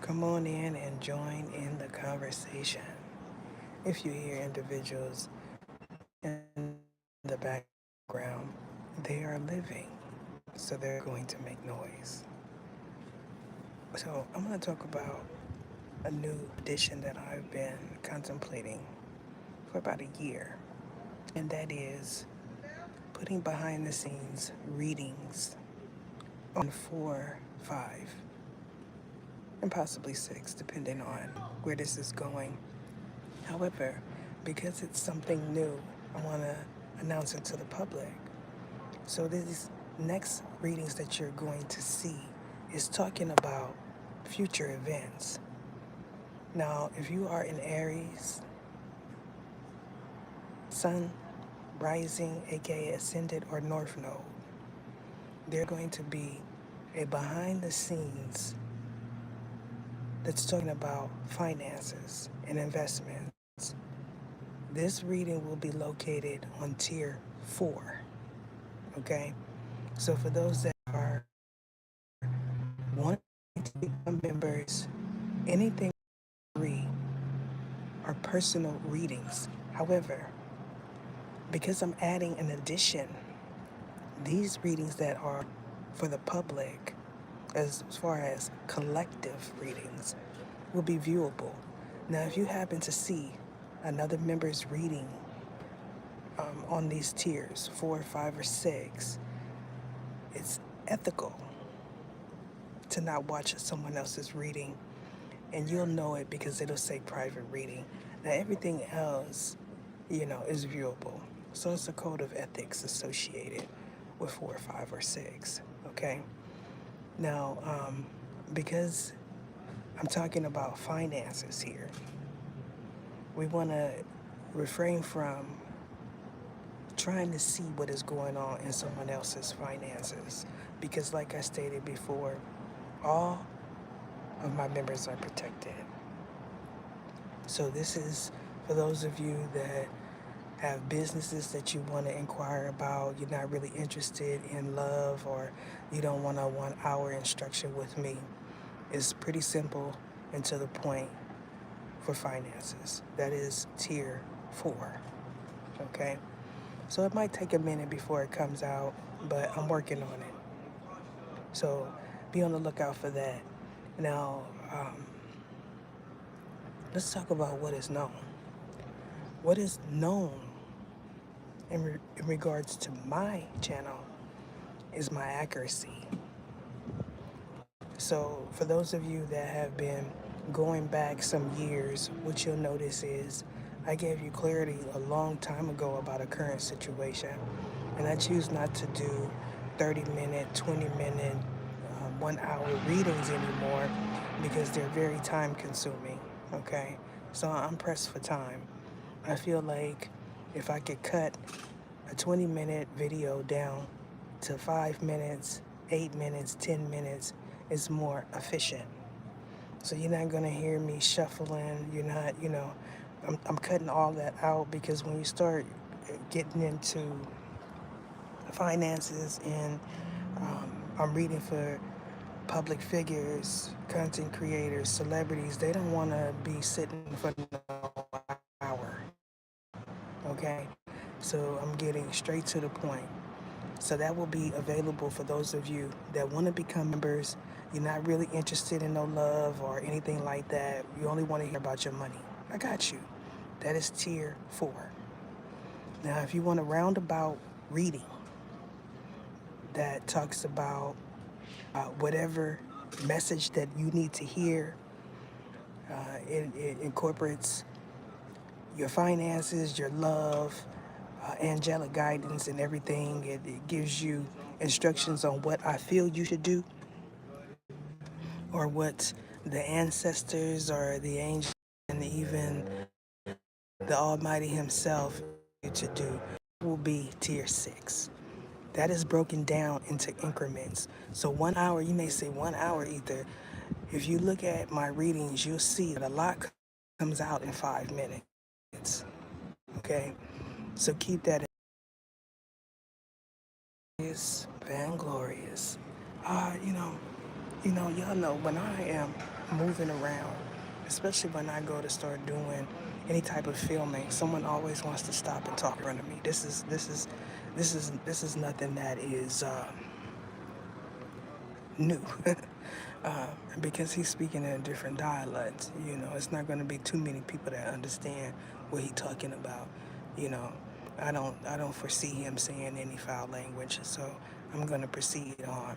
Come on in and join in the conversation. If you hear individuals in the background, they are living, so they're going to make noise. So, I'm going to talk about a new addition that I've been contemplating for about a year, and that is putting behind the scenes readings on 4, 5, and possibly 6, depending on where this is going. However, because it's something new, I want to announce it to the public. So these next readings that you're going to see is talking about future events. Now, if you are in Aries, Sun, Rising, aka Ascended or North Node, they're going to be a behind the scenes that's talking about finances and investments. This reading will be located on tier 4. Okay? So for those that are wanting to become members, anything 3 are personal readings. However, because I'm adding an addition, these readings that are for the public, as far as collective readings, will be viewable. Now, if you happen to see another member's reading on these tiers, 4, 5, or 6, it's ethical to not watch someone else's reading, and you'll know it because it'll say private reading. Now, everything else, is viewable. So it's a code of ethics associated with 4, 5, or 6. Okay. Now, because I'm talking about finances here, we want to refrain from trying to see what is going on in someone else's finances. Because, like I stated before, all of my members are protected. So, this is for those of you that have businesses that you want to inquire about, you're not really interested in love, or you don't want a 1 hour instruction with me. It's pretty simple and to the point for finances. That is tier 4. Okay? So it might take a minute before it comes out, but I'm working on it. So be on the lookout for that. Now, let's talk about what is known. What is known in regards to my channel is my accuracy. So for those of you that have been going back some years, what you'll notice is I gave you clarity a long time ago about a current situation. And I choose not to do 30-minute, 20-minute, 1 hour readings anymore because they're very time consuming. Okay? So I'm pressed for time. I feel like if I could cut a 20-minute video down to 5 minutes, 8 minutes, 10 minutes, it's more efficient. So you're not going to hear me shuffling. You're not, I'm cutting all that out because when you start getting into finances and I'm reading for public figures, content creators, celebrities, they don't want to be sitting for no hour. Okay? So I'm getting straight to the point. So that will be available for those of you that want to become members. You're not really interested in no love or anything like that. You only want to hear about your money. I got you. That is tier 4. Now, if you want a roundabout reading that talks about whatever message that you need to hear, it incorporates your finances, your love, angelic guidance, and everything. It gives you instructions on what I feel you should do, or what the ancestors or the angels and even the Almighty Himself you to do, will be tier 6. That is broken down into increments. So 1 hour, you may say 1 hour ether. If you look at my readings, you'll see that a lot comes out in 5 minutes. Okay? So keep that is vainglorious. Uh, you know, y'all know when I am moving around, especially when I go to start doing any type of filming. Someone always wants to stop and talk in front of me. This is nothing that is new. uh, because he's speaking in a different dialect. It's not going to be too many people that understand what he's talking about. You know, I don't foresee him saying any foul language, so I'm going to proceed on.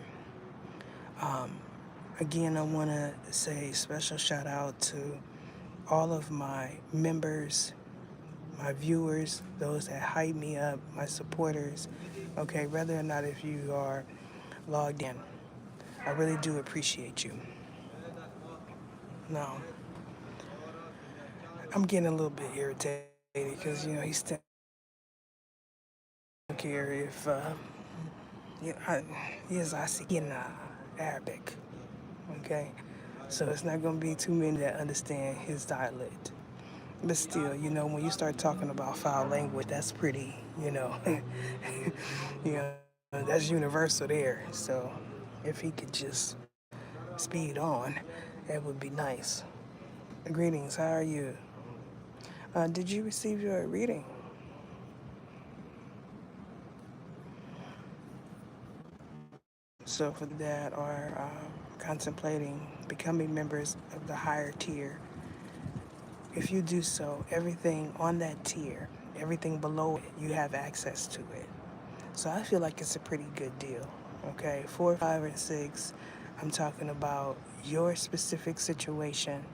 Um, Again, I want to say special shout out to all of my members, my viewers, those that hype me up, my supporters. Okay, whether or not if you are logged in, I really do appreciate you. Now, I'm getting a little bit irritated because he's still don't care if yes, I see in Arabic. Okay, so it's not gonna be too many that understand his dialect. But still, when you start talking about foul language, that's pretty, you know, that's universal there. So if he could just speed on, that would be nice. Greetings, how are you? Did you receive your reading? So for that are contemplating becoming members of the higher tier, if you do so, everything on that tier, everything below it, you have access to it. So I feel like it's a pretty good deal. Okay, 4, 5, and 6, I'm talking about your specific situation,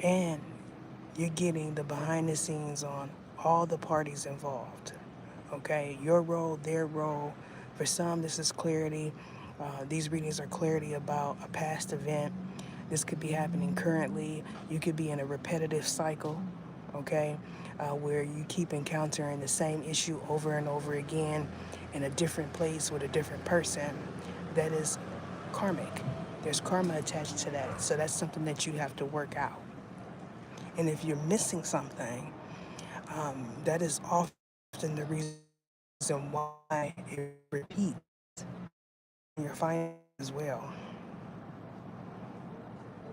and you're getting the behind the scenes on all the parties involved. Okay, your role, their role. For some, this is clarity. These readings are clarity about a past event. This could be happening currently. You could be in a repetitive cycle, okay, where you keep encountering the same issue over and over again in a different place with a different person. That is karmic. There's karma attached to that. So that's something that you have to work out. And if you're missing something, that is often the reason why it repeats in your finances as well.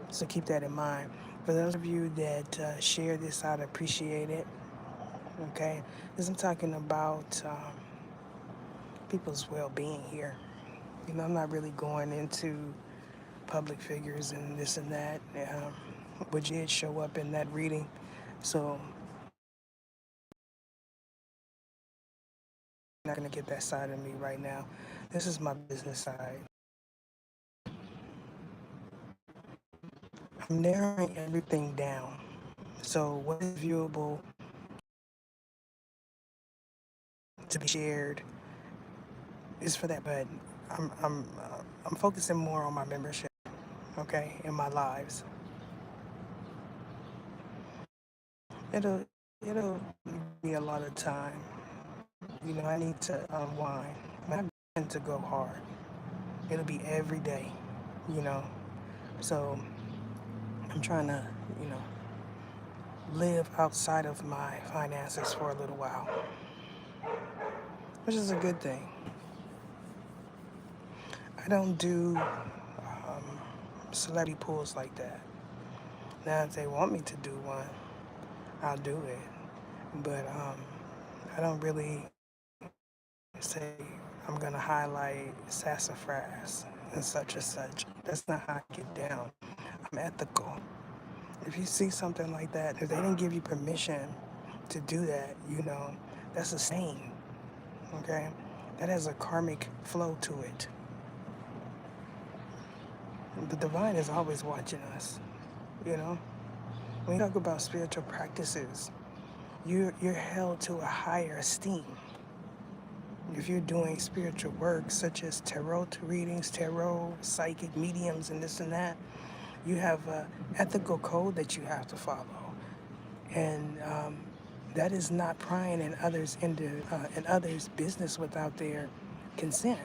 So keep that in mind. For those of you that share this, I'd appreciate it. Okay, because I'm talking about people's well-being here. I'm not really going into public figures and this and that, which did show up in that reading. So I'm not going to get that side of me right now. This is my business side. I'm narrowing everything down. So what is viewable to be shared is for that, but I'm focusing more on my membership, okay, in my lives. It'll it'll be a lot of time. I need to unwind. I'm going to go hard. It'll be every day, you know. So I'm trying to, you know, live outside of my finances for a little while, which is a good thing. I don't do celebrity pools like that. Now, if they want me to do one, I'll do it. But I don't really say I'm gonna highlight sassafras and such and such. That's not how I get down. I'm ethical. If you see something like that, if they didn't give you permission to do that, that's a saying. Okay, that has a karmic flow to it. The divine is always watching us. You know, when you talk about spiritual practices, you're held to a higher esteem. If you're doing spiritual work such as tarot readings, tarot, psychic mediums, and this and that, you have an ethical code that you have to follow, and that is not prying in others' business without their consent.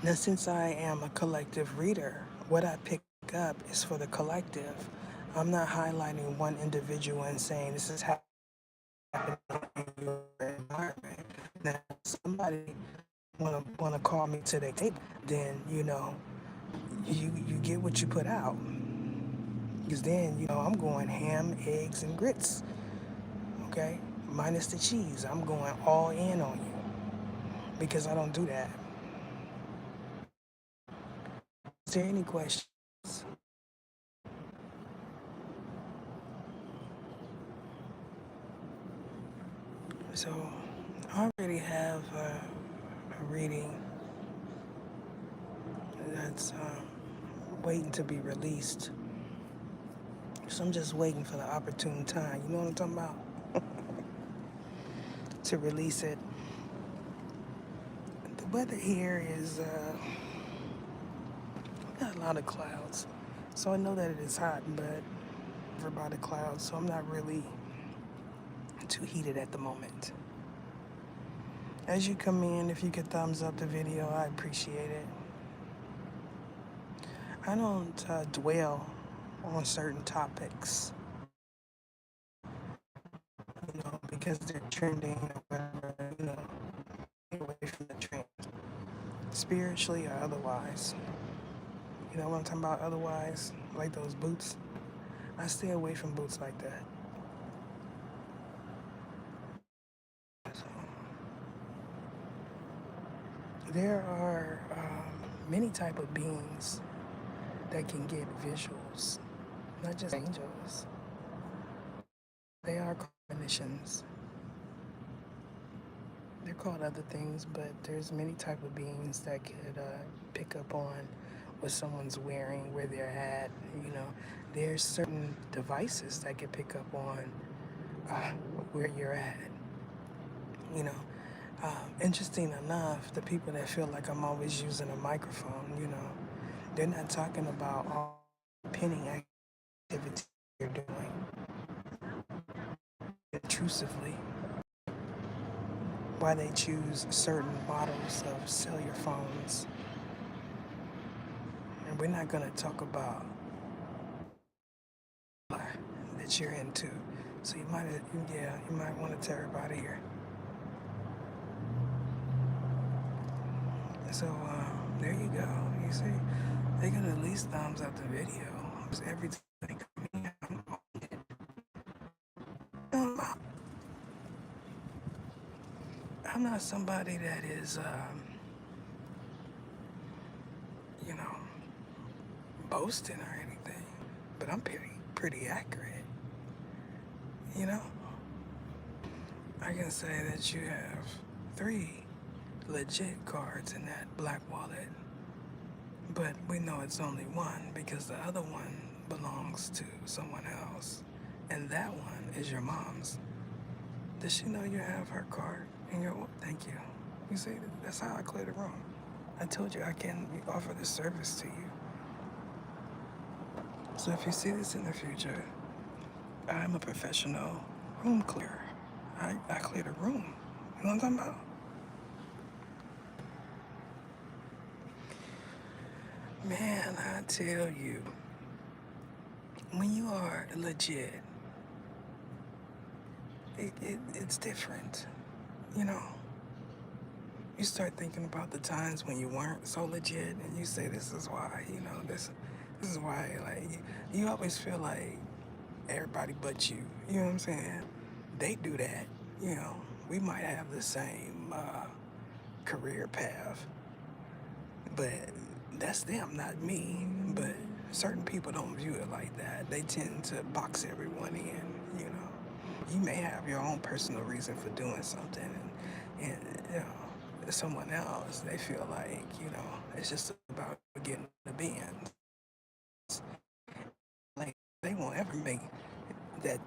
Now, since I am a collective reader, what I pick up is for the collective. I'm not highlighting one individual and saying this is happening in your environment. Now, somebody wanna call me to their table, then you get what you put out. Because then, I'm going ham, eggs, and grits. Okay? Minus the cheese. I'm going all in on you because I don't do that. Is there any questions? So, I already have a reading that's waiting to be released. So I'm just waiting for the opportune time. You know what I'm talking about? To release it. The weather here is got a lot of clouds. So I know that it is hot, but over by the clouds, so I'm not really too heated at the moment. As you come in, if you could thumbs up the video, I appreciate it. I don't dwell on certain topics, because they're trending or whatever, get away from the trend, spiritually or otherwise. You know what I'm talking about? Otherwise, like those boots, I stay away from boots like that. So, there are many type of beings that can get visuals, not just angels. They are clinicians. They're called other things, but there's many type of beings that could pick up on what someone's wearing, where they're at. There's certain devices that can pick up on where you're at. You know, interesting enough, the people that feel like I'm always using a microphone, they're not talking about all the pinning activity you're doing intrusively. Why they choose certain models of cellular phones. And we're not going to talk about that you're into. So you might want to tear up out of here. So there you go. You see, they're gonna at least thumbs up the video. Every time they come in, I'm on it. I'm not somebody that is, you know, boasting or anything, but I'm pretty accurate. You know, I can say that you have 3 legit cards in that black wallet, but we know it's only one because the other one belongs to someone else, and that one is your mom's. Does she know you have her card in your? Thank you. You see, that's how I clear the room. I told you I can offer this service to you. So if you see this in the future, I'm a professional room clearer. I clear the room. You know what I'm talking about? Man, I tell you, when you are legit, it's different. You know, you start thinking about the times when you weren't so legit, and you say, "This is why." This is why. Like, you always feel like everybody but you. You know what I'm saying? They do that. We might have the same career path, but that's them, not me. But certain people don't view it like that. They tend to box everyone in. You may have your own personal reason for doing something, and someone else, they feel like it's just about getting the Benz. Like, they won't ever make that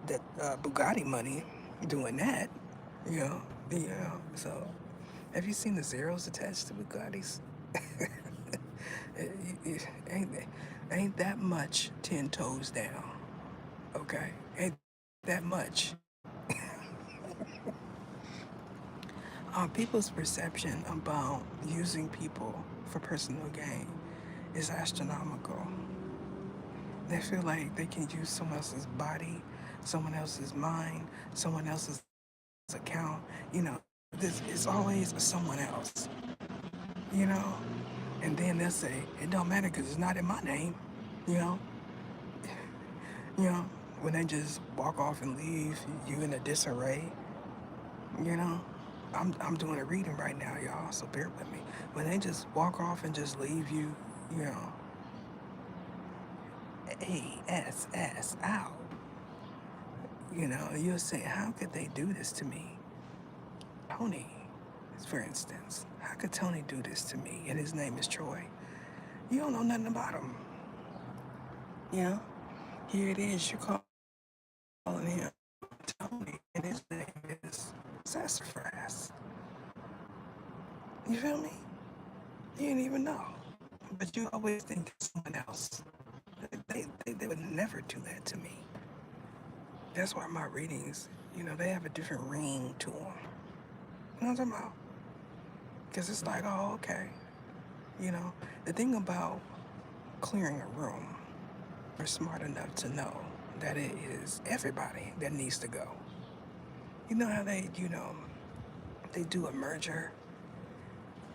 Bugatti money doing that. You know, So, have you seen the zeros attached to Bugattis? ain't ain't that much 10 toes down? Okay, ain't that much. People's perception about using people for personal gain is astronomical. They feel like they can use someone else's body, someone else's mind, someone else's account. This is always someone else. You know, And then they'll say, it don't matter because it's not in my name. You know, you know, when they just walk off and leave you in a disarray, you know. I'm doing a reading right now, y'all, so bear with me. When they just walk off and just leave you, you know, ASS out, you know, you'll say, how could they do this to me? Tony, for instance, how could Tony do this to me? And his name is Troy. You don't know nothing about him. You know, here it is, you're calling him Tony, and his name is Sassafras. You feel me? You didn't even know. But you always think it's someone else. They would never do that to me. That's why my readings, you know, they have a different ring to them. You know what I'm talking about? Because it's like, oh, okay. You know, the thing about clearing a room, we're smart enough to know that it is everybody that needs to go. You know how they, you know, they do a merger,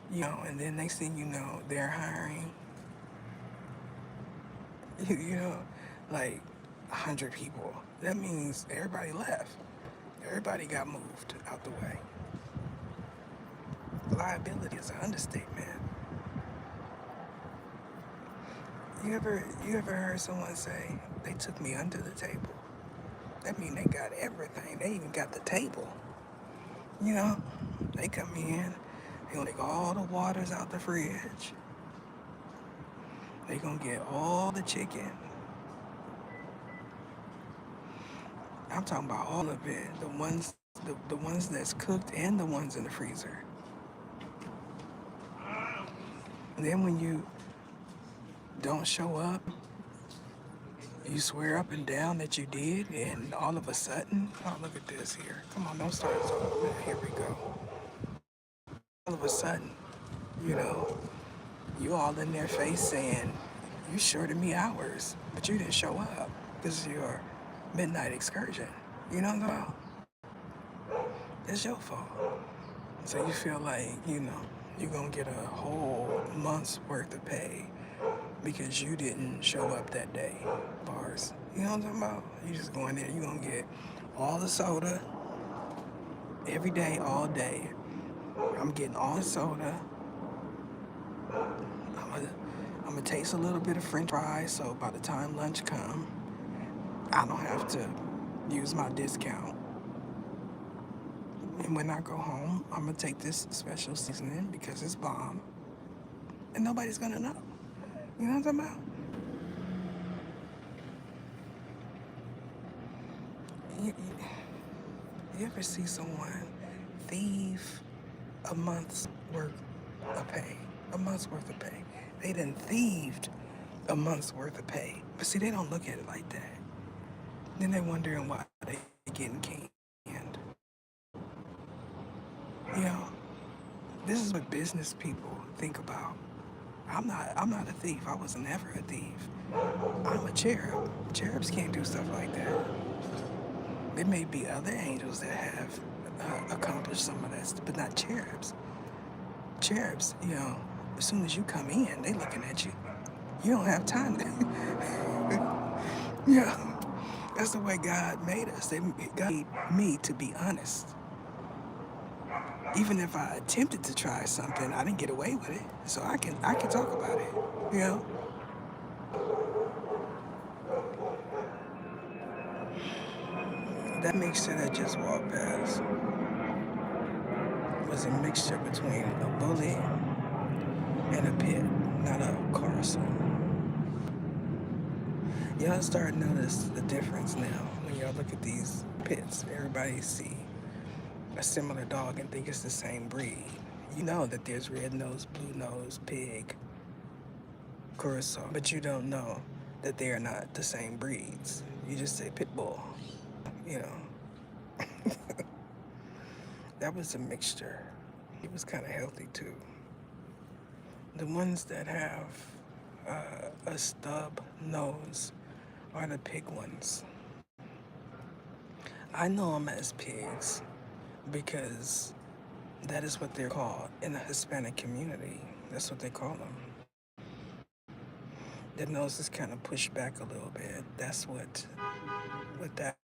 you know, and then next thing you know, they're hiring, you know, like 100 people. That means everybody left. Everybody got moved out the way. Liability is an understatement. You ever heard someone say they took me under the table? That mean they got everything. They even got the table. You know, they come in, they gonna take all the waters out the fridge. They gonna get all the chicken. I'm talking about all of it. The ones that's cooked and the ones in the freezer. And then when you don't show up, you swear up and down that you did, and all of a sudden, oh, look at this here. Come on, don't start. Here we go. All of a sudden, you know, you all in their face saying, you shorted me hours, but you didn't show up. This is your midnight excursion. You know what I'm talking about? It's your fault. So you feel like, you know, you're going to get a whole month's worth of pay because you didn't show up that day. Bars. You know what I'm talking about? You just go in there, you're going to get all the soda every day, all day. I'm getting all the soda. I'm gonna taste a little bit of French fries, so by the time lunch come, I don't have to use my discount. And when I go home, I'm gonna take this special seasoning because it's bomb, and nobody's gonna know. You know what I'm talking about? You ever see someone thieve a month's worth of pay? A month's worth of pay. They done thieved a month's worth of pay. But see, they don't look at it like that. Then they're wondering why they getting canned. You know, this is what business people think about. I'm not a thief. I was never a thief. I'm a cherub. Cherubs can't do stuff like that. There may be other angels that have accomplished some of that, but not cherubs. Cherubs, you know, as soon as you come in, they looking at you. You don't have time to. Yeah, that's the way God made us. God made me to be honest. Even if I attempted to try something, I didn't get away with it. So I can talk about it. You know. That mixture that just walked past was a mixture between a bully and a pit, not a carousel. Y'all start to notice the difference now when y'all look at these pits. Everybody see a similar dog and think it's the same breed. You know that there's red nose, blue nose, pig, curacao, but you don't know that they are not the same breeds. You just say pit bull, you know. That was a mixture. It was kind of healthy too. The ones that have a stub nose are the pig ones. I know them as pigs because that is what they're called in the Hispanic community. That's what they call them. The nose is kind of pushed back a little bit. That's what that.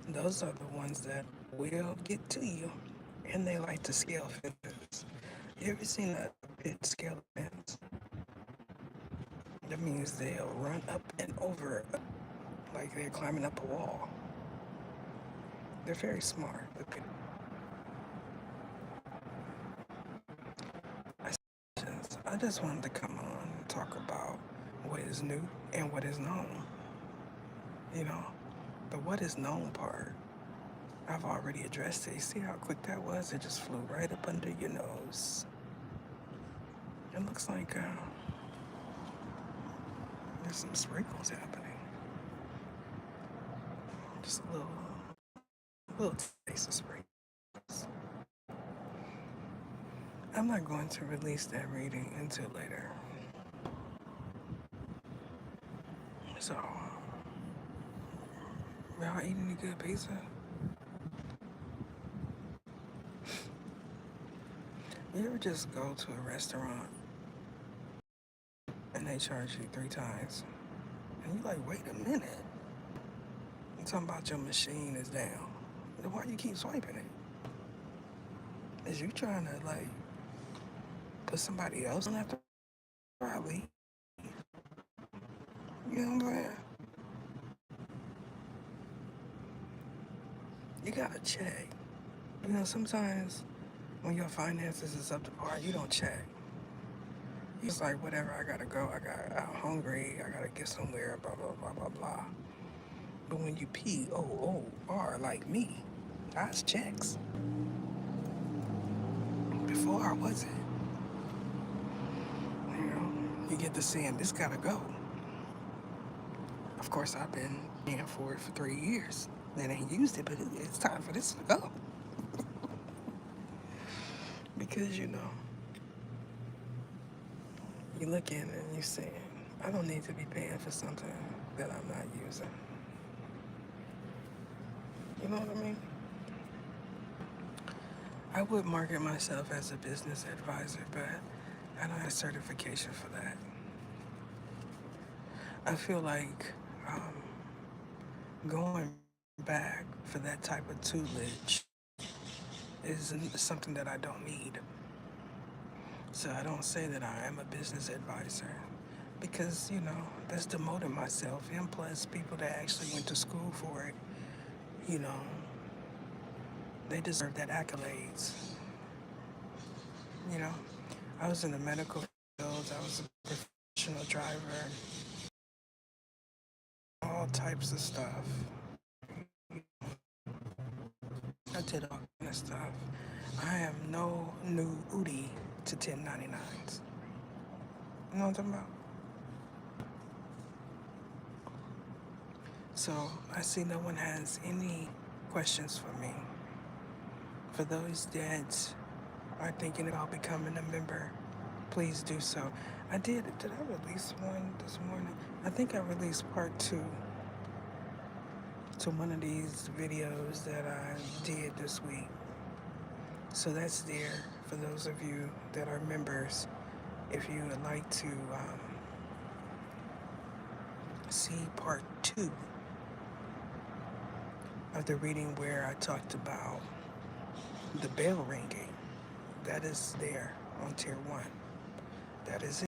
Those are the ones that will get to you, and they like to scale fences. You ever seen a pit scale fence? That means they'll run up and over like they're climbing up a wall. They're very smart. I just wanted to come on and talk about what is new and what is known. You know, the what is known part, I've already addressed it. You see how quick that was? It just flew right up under your nose. It looks like there's some sprinkles happening. Just a little taste of sprinkles. I'm not going to release that reading until later. So, y'all eating any good pizza? You ever just go to a restaurant and they charge you 3 times? And you're like, wait a minute. I'm talking about your machine is down. Then why you keep swiping it? Is you trying to like put somebody else on that? Probably. You know what I'm saying? You gotta check. You know, sometimes when your finances is up to par, you don't check. It's like, whatever, I gotta go. I'm hungry. I gotta get somewhere, blah, blah, blah, blah, blah. But when you POOR like me, that's checks. Before I wasn't. You know, you get to saying, this gotta go. Of course, I've been paying for it for 3 years. They ain't used it, but it's time for this to go. Because, you know, you look in and you're saying, I don't need to be paying for something that I'm not using. You know what I mean? I would market myself as a business advisor, but I don't have certification for that. I feel like going back for that type of tutelage is something that I don't need. So I don't say that I am a business advisor because, you know, that's demoting myself. And plus, people that actually went to school for it, you know, they deserve that accolades. You know, I was in the medical field. I was a professional driver, all types of stuff. I did all kind of stuff. I am no new Udi to 1099s. You know what I'm talking about? So I see no one has any questions for me. For those that are thinking about becoming a member, please do so. Did I release one this morning? I think I released part 2 to one of these videos that I did this week. So that's there for those of you that are members. If you would like to see part 2 of the reading where I talked about the bell ringing, that is there on tier 1. That is it.